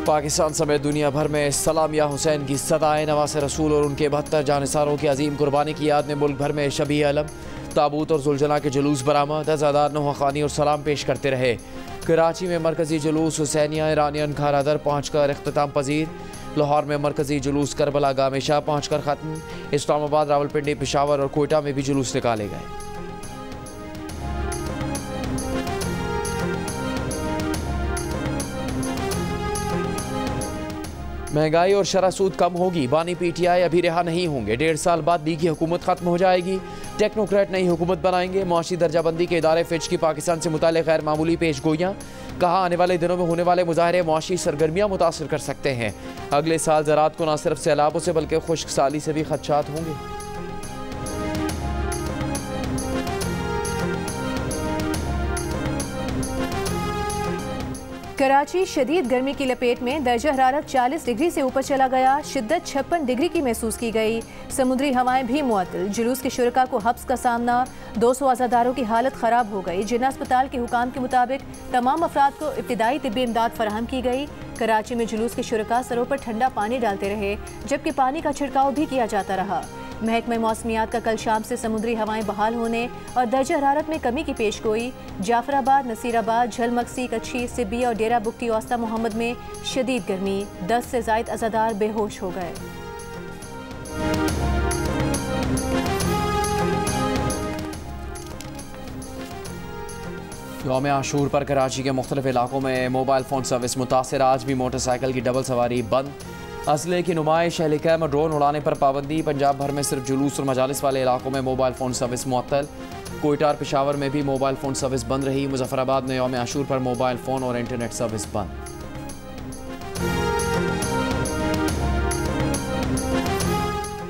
पाकिस्तान समेत दुनिया भर में सलाम या हुसैन की सदाएं। नवासे रसूल और उनके 72 जानिसारों की अजीम कुर्बानी की याद में मुल्क भर में शबी अलम, ताबूत और जुलझना के जुलूस बरामद। अज़ादार नौखानी और सलाम पेश करते रहे। कराची में मरकजी जुलूस हुसैनिया इरानियन खारादर पहुँच कर अख्ताम पजीर। लाहौर में मरकजी जुलूस करबला गामे शाह पहुँच कर ख़त्म। इस्लामाबाद, रावलपिंडी, पेशावर और कोयटा में भी जुलूस निकाले गए। महंगाई और शरह सूद कम होगी, बानी PTI अभी रिहा नहीं होंगे। 1.5 साल बाद लीग की हुकूमत खत्म हो जाएगी, टेक्नोक्रेट नई हुकूमत बनाएंगे। मुआशी दर्जाबंदी के इदारे फिच की पाकिस्तान से मुताल्लिक़ गैर मामूली पेश गोइयाँ। कहा, आने वाले दिनों में होने वाले मुजाहरे मुआशी सरगर्मियाँ मुतासर कर सकते हैं। अगले साल ज़राअत को न सिर्फ सैलाबों से बल्कि खुश्क साली से भी खदशात होंगे। कराची शदीद गर्मी की लपेट में, दर्जा हरारत 40 डिग्री से ऊपर चला गया। शिद्दत 56 डिग्री की महसूस की गई। समुद्री हवाएं भी मुअत्तल। जुलूस के शुरका को हब्स का सामना। 200 अज़ादारों की हालत ख़राब हो गई। जिन्ना अस्पताल के हुकाम के मुताबिक तमाम अफराद को इब्तिदाई तिब्बी इमदाद फराहम की गई। कराची में जुलूस के शुरका सरों पर ठंडा पानी डालते रहे, जबकि पानी का छिड़काव भी किया जाता रहा। महकमा मौसमियात का कल शाम से समुद्री हवाएं बहाल होने और दर्जा हरारत में कमी की पेश गोई। जाफराबाद, नसीराबाद, झलमक्सी, कच्छी, सिब्बी और डेरा बुक्ती औस्ता मोहम्मद में शदीद गर्मी। 10 से ज़ायद अज़ादार बेहोश हो गए। यौम आशूर पर कराची के मुख्तलिफ इलाकों में मोबाइल फ़ोन सर्विस मुतासर। आज भी मोटरसाइकिल की डबल सवारी बंद। असले की नुमाइश, हेलीकॉप्टर और ड्रोन उड़ाने पर पाबंदी। पंजाब भर में सिर्फ जुलूस और मजालिस वाले इलाकों में मोबाइल फ़ोन सर्विस मुअत्तल। कोयटा और पेशावर में भी मोबाइल फ़ोन सर्विस बंद रही। मुजफ्फराबाद में यौम आशूर पर मोबाइल फ़ोन और इंटरनेट सर्विस बंद।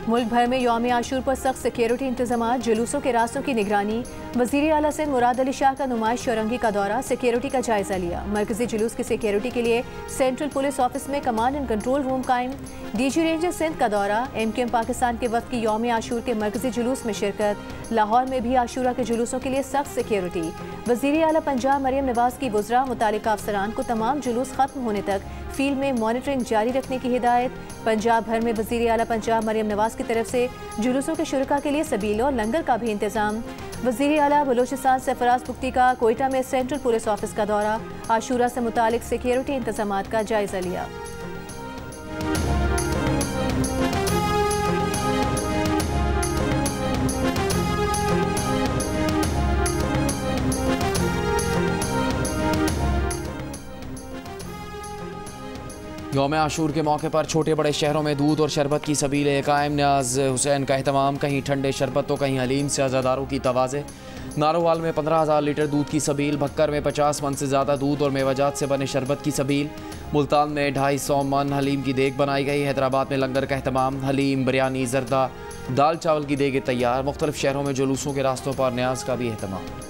मुल्क भर में यौम आशूर पर सख्त सिक्योरिटी इंतजाम। जुलूसों के रास्तों की निगरानी। वज़ीर आला सिंध मुराद अली शाह का नुमाइश चौरंगी का दौरा, सिक्योरिटी का जायजा लिया। मरकजी जुलूस की सिक्योरिटी के लिए सेंट्रल पुलिस ऑफिस में कमांड एंड कंट्रोल रूम कायम। DG रेंजर सिंध का दौरा। MQM पाकिस्तान के वक्त की यौम आशूर के मरकजी जुलूस में शिरकत। लाहौर में भी आशूरा के जुलूसों के लिए सख्त सिक्योरिटी। वज़ीर आला पंजाब मरियम नवाज की वज़रा मुतालिका अफसरान को तमाम जुलूस खत्म होने तक फील्ड में मॉनिटरिंग जारी रखने की हिदायत। पंजाब भर में वज़ीर आला पंजाब मरियम नवाज की तरफ से जुलूसों के शुरका के लिए सबील और लंगर का भी इंतजाम। वज़ीर आला बलोचिस्तान सरफराज पुख्ती का कोयटा में सेंट्रल पुलिस ऑफिस का दौरा। आशूरा से मुतालिक सिक्योरिटी इंतजामात का जायजा लिया। यौम आशूर के मौके पर छोटे बड़े शहरों में दूध और शरबत की सबीलें कायम। न्याज हुसैन का एहतमाम, कहीं ठंडे शरबत तो कहीं हलीम से अज़ादारों की तवाज़े। नारोवाल में 15,000 लीटर दूध की सबील। भक्कर में 50 मन से ज़्यादा दूध और मेवाजात से बने शरबत की सबील। मुल्तान में 250 मन हलीम की देग बनाई गई। हैदराबाद में लंगर का एहतमाम। हलीम, बिरयानी, जर्दा, दाल चावल की देगें तैयार। मुख्तलिफ शहरों में जुलूसों के रास्तों पर न्याज का भी एहतमाम।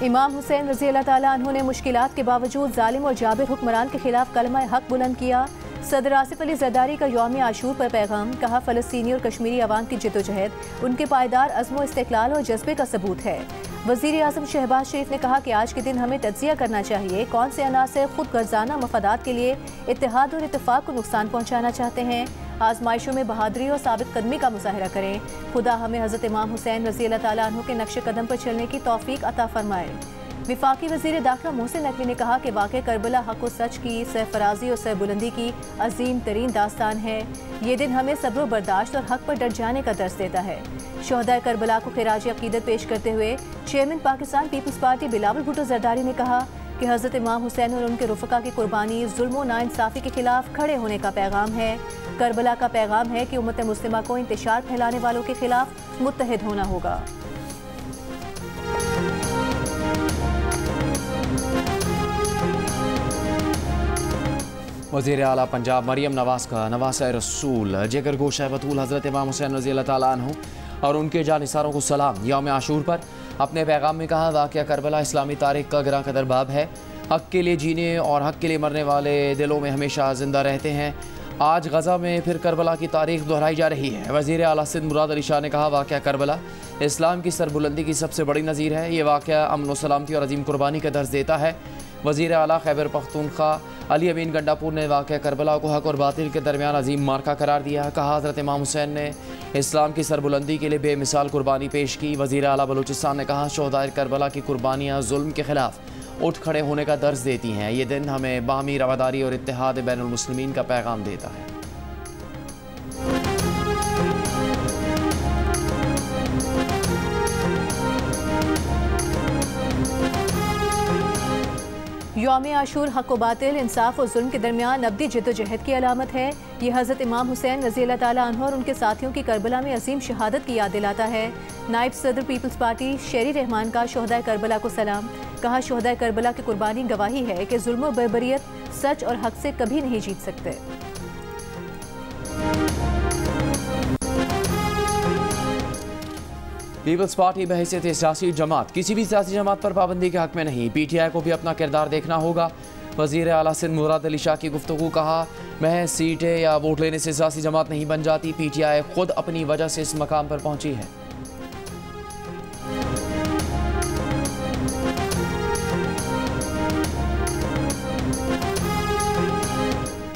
इमाम हुसैन रज़ी अल्लाह ताला अन्हु ने मुश्किलात के बावजूद जालिम और जाबिर हुक्मरान के खिलाफ कलमा हक बुलंद किया। सदर आसिफ अली ज़रदारी का यौम आशूर पर पैगाम। कहा, फ़लस्तीनी और कश्मीरी अवाम की जिद्दोजहद उनके पायदार अज़्म इस्तिक़लाल और जज्बे का सबूत है। वज़ीर आज़म शहबाज शरीफ ने कहा कि आज के दिन हमें तज्ज़िया करना चाहिए कौन से अनासर खुद गर्जाना मफादात के लिए इत्तेहाद और इत्तेफाक को नुकसान पहुँचाना चाहते हैं। आजमाइशों में बहादुरी और साबित कदमी का मुज़ाहिरा करें। खुदा हमें हज़रत इमाम हुसैन रज़ी अल्लाह ताला अन्हु के नक्श कदम पर चलने की तौफीक अता फरमाए। विफाकी वज़ीर दाखिला मोहसिन नकवी ने कहा कि वाक़े करबला हक़ व सच की, सरफराजी और सरबुलंदी की अजीम तरीन दास्तान है। ये दिन हमें सब्र बर्दाश्त और हक़ पर डट जाने का दर्स देता है। शोहदाए करबला को खिराज अक़ीदत पेश करते हुए chairman Pakistan Peoples Party Bilawal Bhutto Zardari ने कहा कि हज़रत इमाम हुसैन और उनके रुफ़का की कुर्बानी जुल्म व नाइंसाफ़ी के खिलाफ खड़े होने का पैगाम है। करबला का पैगाम है कि उम्मत मुस्लिमा को इंतशार फैलाने वालों के खिलाफ मुत्तहिद होना होगा। वज़ीर आला पंजाब मरियम नवाज का नवासा रसूल जिगर गोशा बतूल हज़रत इमाम हुसैन रज़ी अल्लाह ताला अन्हु और उनके जानिसारों को सलाम। यौम आशूर पर अपने पैगाम में कहा, वाक़या करबला इस्लामी तारीख़ का गिरा कदर बाब है। हक़ के लिए जीने और हक़ के लिए मरने वाले दिलों में हमेशा ज़िंदा रहते हैं। आज गज़ा में फिर करबला की तारीख़ दोहराई जा रही है। वज़ीर आला सिंध मुराद अली शाह ने कहा, वाक़या करबला इस्लाम की सरबुलंदी की सबसे बड़ी नज़ीर है। ये वाक़या अमन व सलामती और अजीम कुर्बानी का दर्ज देता है। वज़ीर आला खैबर पख्तूनख्वा अली अमीन गंडापुर ने वाक़या करबला को हक और बातिल के दरमियान अजीम मार्का करार दिया। कहा, हज़रत इमाम हुसैन ने इस्लाम की सरबुलंदी के लिए बेमिसाल कुर्बानी पेश की। वज़ीर आला बलूचिस्तान ने कहा, शोहदाए करबला की कुर्बानियाँ जुल्म के ख़िलाफ़ उठ खड़े होने का दर्ज देती हैं। ये दिन हमें बाहमी रवादारी और इत्तेहाद बैनुल मुस्लिमीन का पैगाम देता है। यौम आशूर हक व बातिल, इंसाफ और जुल्म के दरमियान अब्दी जिद्दोजहद की अलामत है। ये हज़रत इमाम हुसैन रज़ी अल्लाह ताला अन्हु और उनके साथियों की करबला में अजीम शहादत की याद दिलाता है। नायब सदर पीपल्स पार्टी शेरी रहमान का शोहदाए करबला को सलाम। कहा, शोहदाए करबला की कुर्बानी गवाही है कि जुल्म और बर्बरियत सच और हक से कभी नहीं जीत सकते। पीपल्स पार्टी बहैसियत सियासी जमात किसी भी सियासी जमात पर पाबंदी के हक में नहीं। PTI को भी अपना किरदार देखना होगा। वज़ीर आला सिंध मुराद अली शाह की गुफ्तगू। कहा, महज सीटें या वोट लेने से सियासी जमात नहीं बन जाती। PTI खुद अपनी वजह से इस मकाम पर पहुंची है।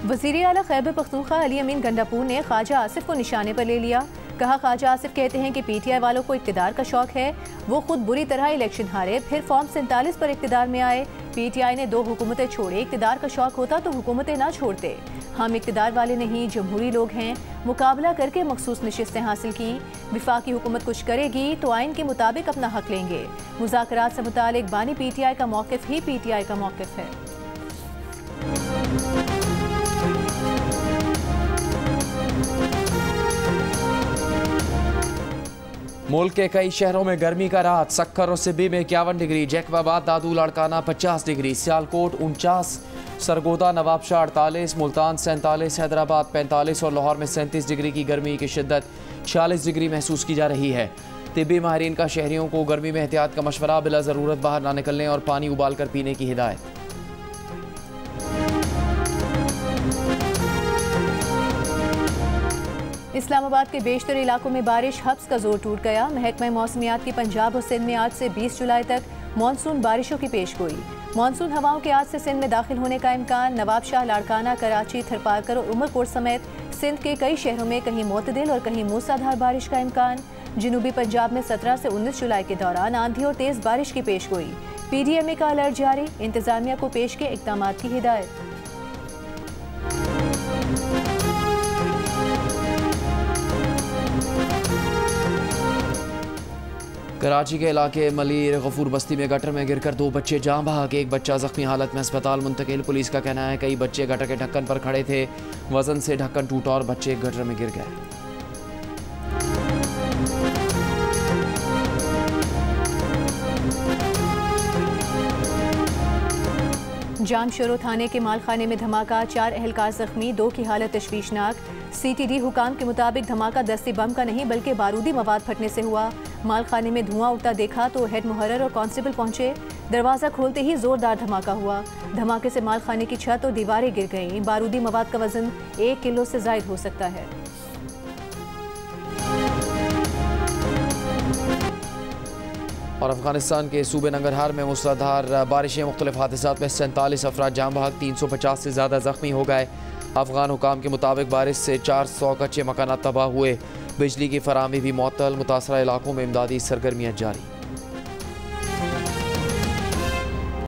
वज़ीर आला खैबर पख्तूनख्वा अली अमीन गंडापुर ने ख्वाजा आसिफ को निशाने पर ले लिया। कहा, ख्वाजा आसिफ कहते हैं कि PTI वालों को इक़्तिदार का शौक है। वो खुद बुरी तरह इलेक्शन हारे, फिर फॉर्म 47 पर इक़्तिदार में आए। PTI ने 2 हुकूमतें छोड़े। इक़्तिदार का शौक होता तो हुकूमतें ना छोड़ते। हम इक़्तिदार वाले नहीं, जमहूरी लोग हैं। मुकाबला करके मखसूस नशिस्तें हासिल की। विफाकी हुकूमत कुछ करेगी तो आइन के मुताबिक अपना हक लेंगे। मुज़ाकरात से मुतालिक बानी PTI का मौक़िफ़ ही PTI का मौक़िफ़ है। मुल्क के कई शहरों में गर्मी का राहत। सक्कर और सिब्बी में 51 डिग्री, जैकबाबाद, दादू, लाड़काना 50 डिग्री, सियालकोट 49, सरगोदा, नवाबशाह 48, मुल्तान 47, हैदराबाद 45 और लाहौर में 37 डिग्री की गर्मी की शिद्दत 46 डिग्री महसूस की जा रही है। तिब्बी माहिरीन का शहरियों को गर्मी में एहतियात का मशवरा। बिला ज़रूरत बाहर ना निकलने और पानी उबाल कर पीने की हिदायत। इस्लामाबाद के बेशतर इलाकों में बारिश, हब्स का जोर टूट गया। महकमा मौसमियात की पंजाब और सिंध में आज से 20 जुलाई तक मानसून बारिशों की पेशगोई। मानसून हवाओं के आज से सिंध में दाखिल होने का इम्कान। नवाबशाह, लाड़काना, कराची, थरपारकर और उमरकोट समेत सिंध के कई शहरों में कहीं मोतदिल और कहीं मूसलाधार बारिश का इम्कान। जनूबी पंजाब में 17 से 19 जुलाई के दौरान आंधी और तेज़ बारिश की पेशगोई। PDMA का अलर्ट जारी। इंतजामिया को पेश के इक़दाम की हिदायत। कराची के इलाके मलीर गफूर बस्ती में गटर में गिरकर 2 बच्चे जाँ बहक। एक बच्चा जख्मी हालत में अस्पताल मुंतकिल। पुलिस का कहना है कई बच्चे गटर के ढक्कन पर खड़े थे। वजन से ढक्कन टूटा और बच्चे गटर में गिर गए। जामशोरो थाने के मालखाने में धमाका, 4 अहलकार जख्मी, 2 की हालत तशवीशनाक। CTD हुकाम के मुताबिक धमाका दस्ती बम का नहीं बल्कि बारूदी मवाद फटने से हुआ। मालखाने में धुआं उठता देखा तो हेड मुहर्रर और कांस्टेबल पहुंचे। दरवाज़ा खोलते ही जोरदार धमाका हुआ। धमाके से मालखाने की छत और दीवारें गिर गईं। बारूदी मवाद का वजन 1 किलो से ज़ायद हो सकता है। और अफगानिस्तान के सूबे नंगरहार में मूसलाधार बारिशें, मुख्तलिफ हादसात में 47 अफराद जाँ बहक, 350 से ज़्यादा जख्मी हो गए। अफगान हुकाम के मुताबिक बारिश से 400 कच्चे मकानात तबाह हुए। बिजली की फराहमी भी मुअत्तल। मुतासरा इलाकों में इमदादी सरगर्मियाँ जारी।